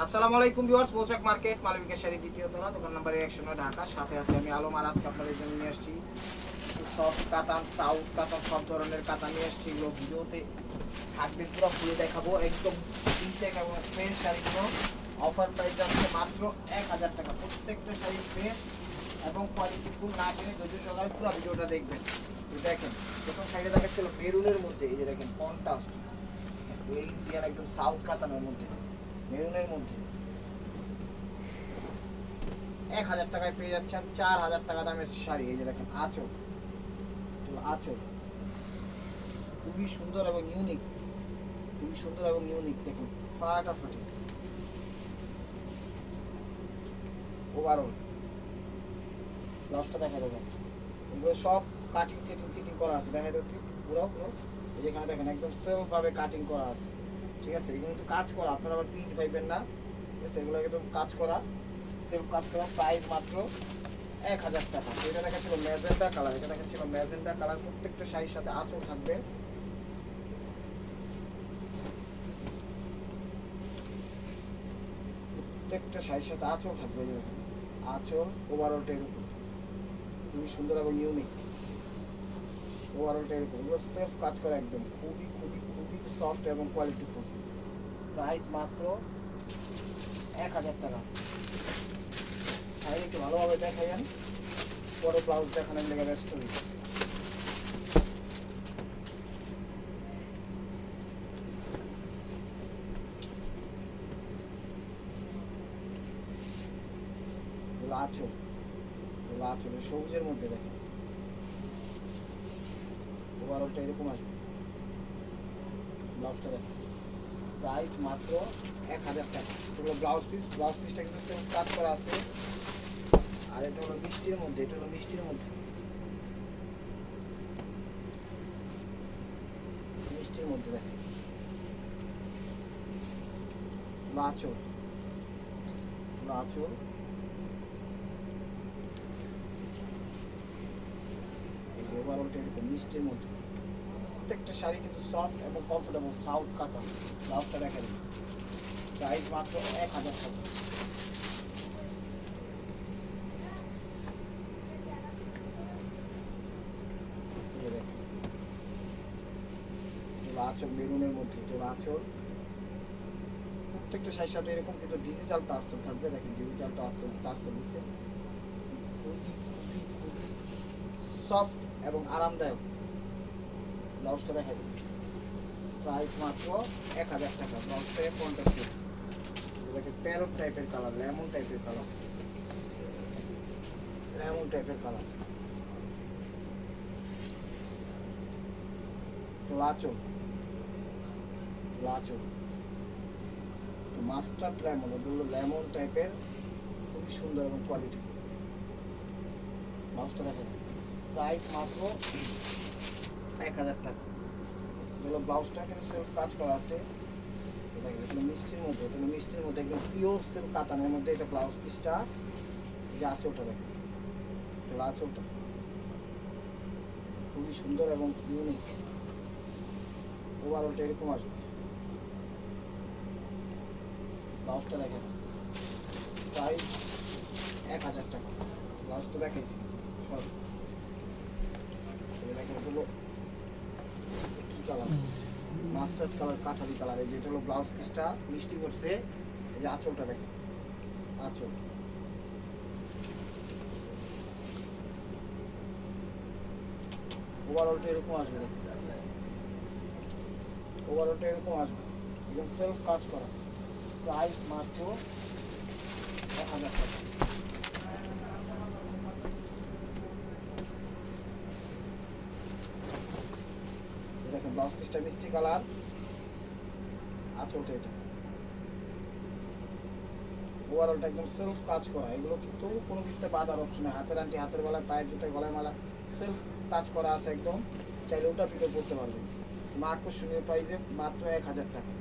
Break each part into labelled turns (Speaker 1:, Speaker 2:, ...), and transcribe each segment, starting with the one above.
Speaker 1: আসসালামু আলাইকুম ভিউয়ার্স, মৌচাক মার্কেট মালবিকা শাড়ি দ্বিতীয় তলা, দোকান নাম্বার 109 ঢাকা। সাথে আছে আমি আলম। আর আজকে আপনাদের জন্য নিয়ে আসছি সফট কাতান, সাউথ কাতান, সব ধরনের কাতান নিয়ে আসছি। এগুলো ভিডিওতে থাকবে, পুরো খুলে দেখাবো। একদম ইনটেক এবং ফ্রেশ শাড়িগুলো অফার প্রাইস যাচ্ছে মাত্র 1000 টাকা। প্রত্যেকটা শাড়ি ফ্রেশ এবং কোয়ালিটি ফুল। না কিনে ধৈর্য সহকারে পুরো ভিডিওটা দেখবেন। দেখেন প্রথম শাড়িটা দেখাচ্ছিল মেরুনের মধ্যে, এই যে দেখেন কন্ট্রাস্ট ইন্ডিয়ান একদম সাউথ কাতানের মধ্যে, মেরুনের মধ্যে 1000 টাকায় পেয়ে যাচ্ছেন 4000 টাকা দামের শাড়ি। এই যে দেখেন আঁচল, আঁচল খুবই সুন্দর এবং ইউনিক, খুবই সুন্দর এবং ইউনিক। দেখুন ফাটাফাটি ওভারঅল ব্লাউজটা দেখা দেবেন। এগুলো সব কাটিং ফিটিং করা আছে। দেখা যাচ্ছে পুরো এই যেখানে দেখেন একদম সেলফভাবে কাটিং করা আছে। ঠিক আছে, এগুলো কিন্তু কাজ করা, আপনারা আবার প্রিন্ট পাইবেন না। ঠিক আছে, এগুলো একদম কাজ করা, সেলফ কাজ করা। প্রাইস মাত্র 1000 টাকা। এটা দেখাচ্ছিল ম্যাজেন্টা কালার, এটা দেখাচ্ছিল ম্যাজেন্টা কালার। প্রত্যেকটা শাড়ির সাথে আঁচল থাকবে। প্রত্যেকটা শাড়ির সাথে আঁচল থাকবে। আঁচল ওভারঅলটা এরকম খুবই সুন্দর এবং ইউনিক। ওভারঅলটা এরকম, এগুলো সেলফ কাজ করা, একদম খুবই খুবই খুবই সফট এবং কোয়ালিটিফুল। প্রাইস মাত্র 1000 টাকা। শাড়ি একটু ভালোভাবে দেখাইন, পরে ব্লাউজ দেখানোর লেগে ব্যস্ত হই। আঁচল, আঁচল সবুজের মধ্যে দেখেন ওভারঅলটা এরকম আসবে। ব্লাউজটা দেখেন, প্রাইস মাত্র 1000 টাকা। এগুলো ব্লাউজ পিসটা কিন্তু কাজ করা আছে। আর এটা হলো মিষ্টির মধ্যে, এটা হলো মিষ্টির মধ্যে, মিষ্টির মধ্যে দেখেন আঁচল, আঁচল ওভারঅলটা এরকম মিষ্টির মধ্যে। প্রত্যেকটা শাড়ি কিন্তু সফট এবং কমফোর্টেবল, সাউথ কাতান। ব্লাউজটা দেখা দিন, প্রাইস মাত্র 1000 টাকা। আঁচল মেরুনের মধ্যে, এটা আঁচল। প্রত্যেকটা শাড়ির সাথে এরকম কিন্তু ডিজিটাল টার্সেল থাকবে। দেখেন ডিজিটাল টার্সেল দিচ্ছে, খুবই খুবই খুবই সফট এবং আরামদায়ক। ব্লাউজটা দেখা দিন, প্রাইস মাত্র 1000 টাকা। ব্লাউজটাকে কন্ট্রাস্ট দেখেন প্যারট টাইপের কালার, লেমন টাইপের কালার, লেমন টাইপের কালার। তো আঁচল, আঁচল মাস্টার্ড লেমন, ওগুলো লেমন টাইপের, খুবই সুন্দর এবং কোয়ালিটি। ব্লাউজটা দেখেন, প্রাইস মাত্র 1000 টাকা। যেগুলো ব্লাউজটা কিন্তু সেলফ কাজ করা আছে। এটা মিষ্টির মধ্যে, এটা মিষ্টির মধ্যে একদম পিওর সিল্ক কাতানের মধ্যে। এটা ব্লাউজ পিসটা, যে আঁচলটা দেখেন, আঁচলটা খুবই সুন্দর এবং ইউনিক। ওভারঅলটা এরকম আসবে। ব্লাউজটা দেখেন, প্রাইস 1000 টাকা। ব্লাউজ তো দেখাইছি সব। দেখেন হলো কি colour, mustard colour, Kathali colour. এই যেটা হলো ব্লাউজ পিসটা মিষ্টি করছে। এই যে আঁচলটা দেখেন, আঁচল ওভারঅলটা এরকম আসবে। দেখেন ওভারঅলটা এরকম আসবে, একদম সেলফ কাজ করা। প্রাইস মাত্র 1000 টাকা। দেখেন ব্লাউজ পিসটা মিষ্টি কালার, আঁচলটা এটা। ওভারঅলটা একদম সেলফ কাজ করা। এগুলো কিন্তু কোনো কিছুতে বাঁধার অপশন নেই। হাতের আন্টি, হাতের গলায়, পায়ের জুতায়, গলায় মালা, সেলফ কাজ করা আছে একদম। চাইলে ওটা পিঠে করতে পারবেন আকর্ষণীয় প্রাইসে মাত্র 1000 টাকা।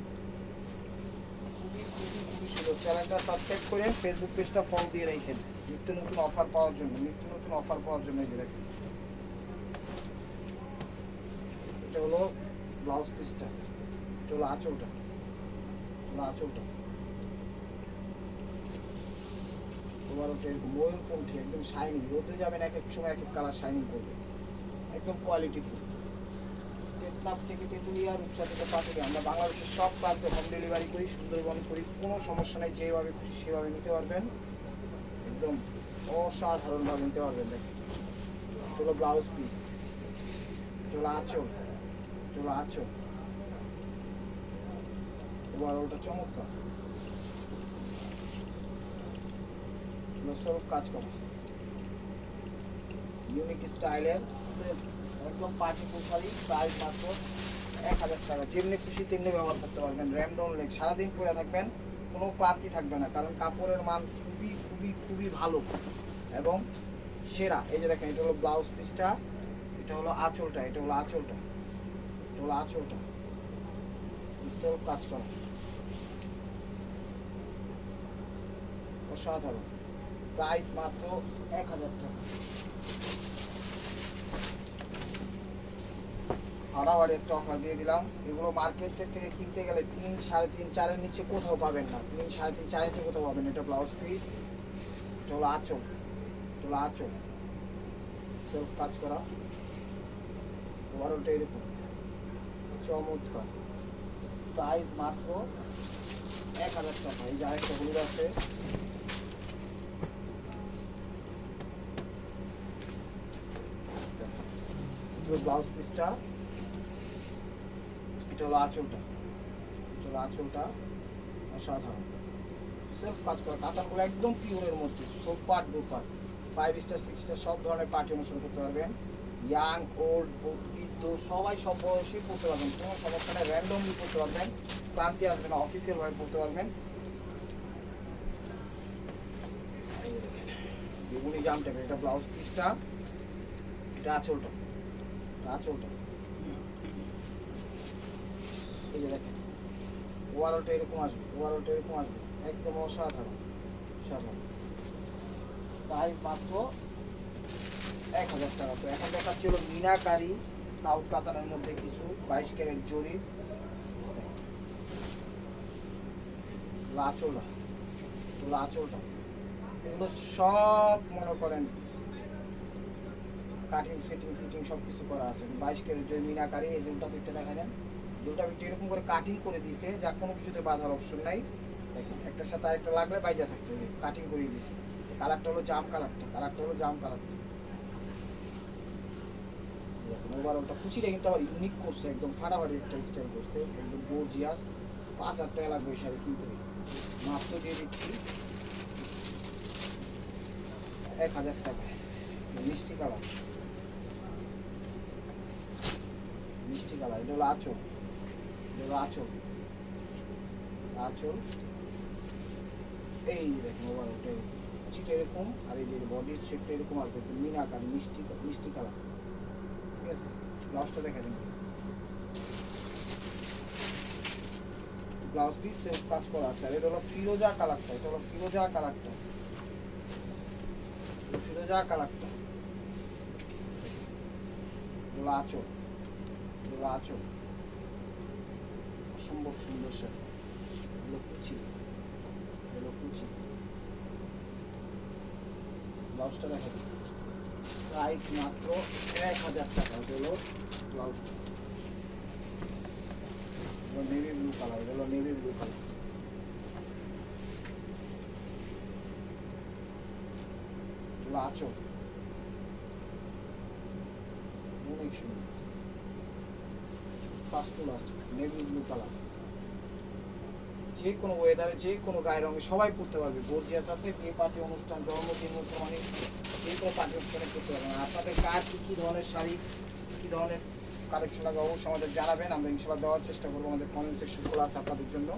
Speaker 1: খুবই খুবই খুবই সুন্দর। চ্যানেলটা সাবস্ক্রাইব করে ফেসবুক পেজটা ফলো দিয়ে রাখেন নিত্য নতুন অফার পাওয়ার জন্য, নিত্য নতুন অফার পাওয়ার জন্য। এই যে দেখেন এটা হলো ব্লাউজ পিসটা, এটা হলো আঁচলটা, আঁচলটা ওভারঅল এরকম ময়ূরকণ্ঠী একদম শাইনিং, রোদে যাবেন এক এক সময় এক এক কালার শাইনিং করবে, একদম কোয়ালিটি ফুল। টেকনাফ থেকে তেঁতুলিয়া, রূপসা থেকে পাটুরিয়া, আমরা বাংলাদেশের সব প্রান্তে হোম ডেলিভারি করি, সুন্দরবন করি, কোনো সমস্যা নেই, যেভাবে খুশি সেভাবে নিতে পারবেন, একদম অসাধারণভাবে নিতে পারবেন। দেখেন এটা হলো ব্লাউজ পিস, এটা হলো আঁচল, এটা হলো আঁচল, এবার ওটা চমৎকার সব কাজ করা ইউনিক স্টাইলের একদম পার্টি পোশালি, প্রাইস মাত্র 1000 টাকা। যেমনি খুশি তেমনি ব্যবহার করতে পারবেন, র্যামডন লেগ, সারাদিন পরে থাকবেন, কোনো ক্লান্তি থাকবে না, কারণ কাপড়ের মান খুবই খুবই খুবই ভালো এবং সেরা। এই যে দেখেন এটা হলো ব্লাউজ পিসটা, এটা হলো আঁচলটা, এটা হলো আঁচলটা, এটা হলো আঁচলটা, সব কাজ করা অসাধারণ, প্রাইস মাত্র 1000 টাকা। হাড়াহাড়ি একটা অফার দিয়ে দিলাম। এগুলো মার্কেট থেকে কিনতে গেলে 3, 3.5, 4-এর নিচে কোথাও পাবেন না, 3, 3.5, 4 নিচে কোথাও পাবেন। এটা ব্লাউজ পিস, এটা হলো আঁচল, এটা হলো আঁচল, সেলফ কাজ করা, ওভারঅলটা এরকম চমৎকার, প্রাইস মাত্র 1000 টাকা। এই যে আরেকটা হলুদ আছে, ব্লাউজ পিসটা, এটা হলো আঁচলটা, এটা হলো আঁচলটা, অসাধারণ সেলফ কাজ করা, কাতানগুলো একদম পিওরের মধ্যে, সুপার ডুপার, 5 স্টার 6 স্টার সব ধরনের পার্টি অনুষ্ঠান করতে পারবেন, ইয়াং ওল্ড বৃদ্ধ সবাই সব বয়সী পড়তে পারবেন, কোনো সমস্যা নেই, র্যান্ডমলি পড়তে পারবেন, ক্লান্তি আসবে না, অফিসিয়াল ভাবে পড়তে পারবেন। বেগুনি জাম টাইপের, এটা ব্লাউজ পিসটা, এটা আঁচলটা, আঁচলটা, এই যে দেখেন ওভারঅলটা এরকম আসবে, ওভারঅলটা এরকম আসবে, একদম অসাধারণ সাধারণ, প্রাইস মাত্র 1000 টাকা। তো এখন দেখাচ্ছি হলো মিনাকারি সাউথ কাতানের মধ্যে কিছু 22 ক্যারেট জরি, আঁচলটা, আঁচলটা, এগুলো সব মনে করেন কাটিং ফিটিং সব কিছু করা আছে, 22 ক্যারেট জরি মিনাকারি। এই যে উল্টা পিঠটা দেখা যায়, দুটা পিঠটা এরকম করে কাটিং করে দিছে, যা কোনো কিছুতে বাঁধার অপশন নাই। দেখেন একটার সাথে আরেকটা লাগলে বাইজা থাকতে হবে, কাটিং করে দিছে। কালারটা হলো জাম কালারটা, কালারটা হলো জাম কালারটা। ওভারঅলটা কুচিটা কিন্তু আবার ইউনিক করছে, একদম ফাটাফাটি একটা স্টাইল করছে, একদম গর্জিয়াস। 5000 টাকা লাগবে এই শাড়ি কিনতে, মাত্র দিয়ে দিচ্ছি 1000 টাকা। মিষ্টি কালার, মিষ্টি কালার, এটা হলো আঁচল, এটা হলো আঁচল, আঁচল, এই দেখেন ওভারঅলটা কুচিটা এরকম, আর এই যে বডির শেপটা এরকম আসবে, মিনাকারি মিষ্টি কালার, ঠিক আছে। ব্লাউজটা দেখা দিন, ব্লাউজ পিস সেলফ কাজ করা আছে, আর এটা হলো ফিরোজা কালারটা, এটা হলো ফিরোজা কালারটা, ফিরোজা কালারটা, এগুলো আঁচল, এগুলো আঁচল, অসম্ভব সুন্দর শাড়ি, এগুলো কুচি, এগুলো কুচি। ব্লাউজটা দেখা দিন, প্রাইস মাত্র 1000 টাকা। এটা হলো ব্লাউজটা, নেভি ব্লু কালার, এটা হলো নেভি ব্লু কালার, এগুলো আঁচল, অনেক সুন্দর, first to last navy blue colour. যে কোনো ওয়েদারে যে কোনো গায়ের রঙে সবাই পরতে পারবে, গর্জিয়াস আছে, বিয়ে পার্টি অনুষ্ঠান, জন্মদিন মানে যে কোনো পার্টি অনুষ্ঠানে পরতে পারবেন। আপনাদের কার কী ধরনের শাড়ি, কী ধরনের কালেকশন লাগে অবশ্যই আমাদের জানাবেন, আমরা ইনশাল্লাহ দেওয়ার চেষ্টা করবো। আমাদের কমেন্ট সেকশন খোলা আছে আপনাদের জন্য।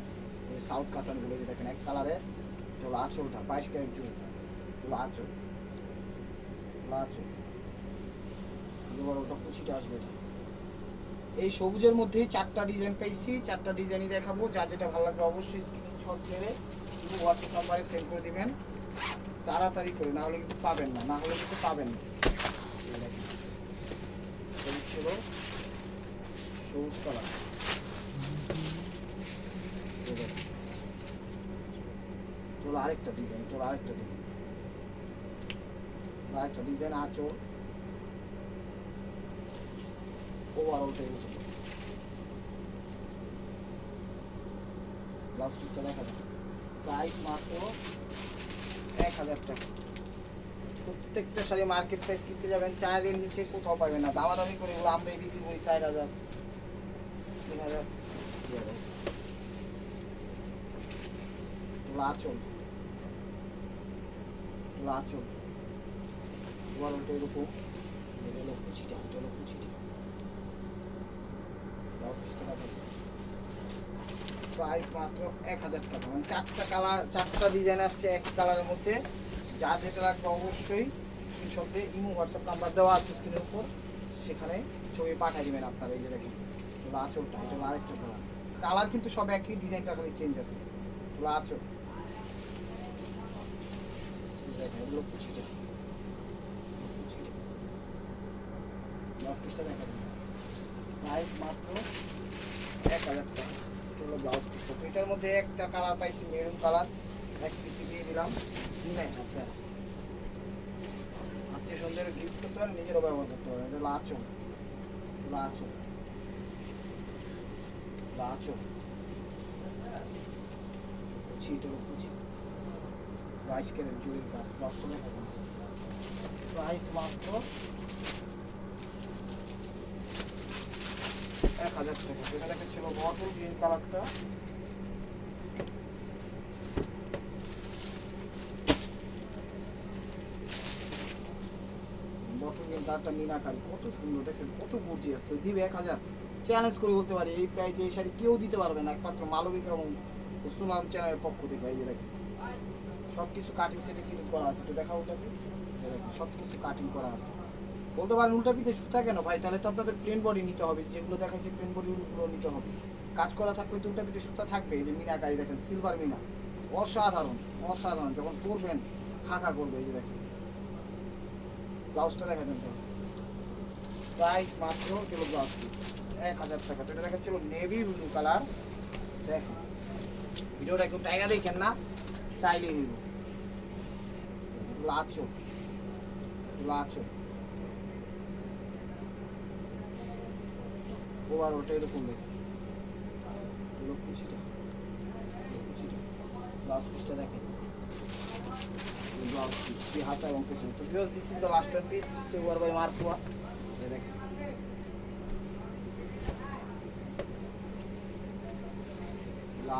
Speaker 1: এই সাউথ কাতানগুলো যে দেখেন এক কালারের, এটা হলো আঁচলটা, 22 ক্যারেট জুড়ে, এগুলো আঁচল, আঁচল, ওটা কুচিটা আসবে। এটা এই সবুজের মধ্যেই 4টা ডিজাইন পাইছি, 4টা ডিজাইনই দেখাবো, যা যেটা ভালো লাগবে অবশ্যই স্ক্রিনশট মেরে শুধু হোয়াটসঅ্যাপ নাম্বারে সেন্ড করে দিবেন তাড়াতাড়ি করে, না হলে কিন্তু পাবেন না, না হলে কিন্তু পাবেন না। ছিল সবুজ কালার, আরেকটা ডিজাইন, আরেকটা ডিজাইন, একটা ডিজাইন আঁচল ওভারঅলটা ইউজ ব্লাউজ পিসটা দেখা যাবে প্রাইস মাত্র 1000 টাকা। প্রত্যেকটা শাড়ি মার্কেট প্রাইস কিনতে যাবেন 4 এর নিচে কোথাও পাবেন না, দামাদামি করে ওগুলো আমরা বিক্রি করি 4000 3000 আঁচল আঁচল ওভারঅলটা এরকম কুচিটা ব্লাউজ পিসটা দেখা যাবে প্রাইস মাত্র 1000 টাকা। মানে 4টা কালার 4টা ডিজাইন আসছে এক কালারের মধ্যে। যা যেটা লাগবে অবশ্যই স্ক্রিনশট দিয়ে ইমো হোয়াটসঅ্যাপ নাম্বার দেওয়া আছে স্ক্রিনের উপর, সেখানে ছবি পাঠিয়ে দেবেন আপনারা। এই যে দেখেন আঁচলটা, এটা আরেকটা কালার, কালার কিন্তু সব একই, ডিজাইনটা খালি চেঞ্জ আছে। আঁচল দেখেন এগুলো কুচিটা ব্লাউজ পিসটা দেখা দেবেন প্রাইস মাত্র 1000 টাকা। হলো ব্লাউজ পিস। তো এটার মধ্যে একটা কালার পাইছি মেরুন কালার, এক পিস দিয়ে দিলাম। নেন আপনারা আত্মীয় স্বজনের গিফট করতে পারেন, নিজেরও ব্যবহার করতে পারেন। এটা আঁচল কুচি, এটা কুচি 22 ক্যারেট জুড়ির কাজ। ব্লাউজটা দেখা যাবে প্রাইস মাত্র 1000 টাকা। এটা দেখাচ্ছিল বটল গ্রিন কালারটা, বটল গ্রিন কালারটা মিনাকারি, কত সুন্দর দেখছেন, কত গর্জিয়াস। তো দিবে 1000, চ্যালেঞ্জ করে বলতে পারি এই প্রাইসে এই শাড়ি কেউ দিতে পারবে না, একমাত্র মালবিকা এবং উসমান চ্যানেলের পক্ষ থেকে। এই যে দেখেন সব কিছু কাটিং সেটিং ফিটিং করা আছে, একটু দেখা উল্টা দেখেন সব কিছু কাটিং করা আছে। বলতে পারেন উল্টা পিঠে সুতা কেন ভাই, তাহলে তো আপনাদের প্লেন বডি নিতে হবে, যেগুলো দেখাচ্ছি প্লেন বডিগুলো নিতে হবে। কাজ করা থাকলে তো উল্টা পিঠে সুতা থাকবে। এই যে মিনাকারি দেখেন, সিলভার মিনা, অসাধারণ যখন পরবেন খাঁকা করবে। এই যে দেখেন ব্লাউজটা দেখাবেন তো প্রাইস মাত্র কিলো ব্লাউজ 1000 টাকা। তো এটা দেখাচ্ছিল নেভি ব্লু কালার, দেখেন ভিডিওটা একটু টাইনা দেখেন না, টাইলে নিব। আঁচল ওভারঅলটা এরকম দেখেন, কুচিটা ব্লাউজ পিসটা দেখেন, ব্লাউজ পিস হাতা এবং পেছনে। তো viewers this is the last piece step over by মার্কুয়া। দেখেন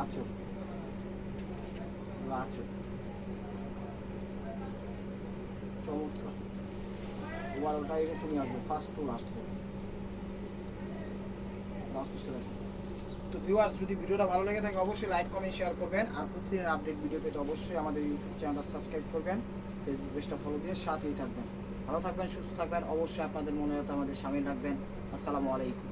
Speaker 1: আঁচল চমৎকার, ওভারঅলটা এরকমই আসবে ফার্স্ট টু লাস্ট দেখেন। ব্লাউজ পিসটা দেখেন। তো ভিউয়ার্স যদি ভিডিওটা ভালো লেগে থাকে অবশ্যই লাইক কমেন্ট শেয়ার করবেন, আর প্রতিদিনের আপডেট ভিডিও পেতে অবশ্যই আমাদের ইউটিউব চ্যানেলটা সাবস্ক্রাইব করবেন, ফেসবুক পেজটা ফলো দিয়ে সাথেই থাকবেন। ভালো থাকবেন, সুস্থ থাকবেন, অবশ্যই আপনাদের মনে হতো আমাদের সামিল রাখবেন। আসসালামু আলাইকুম।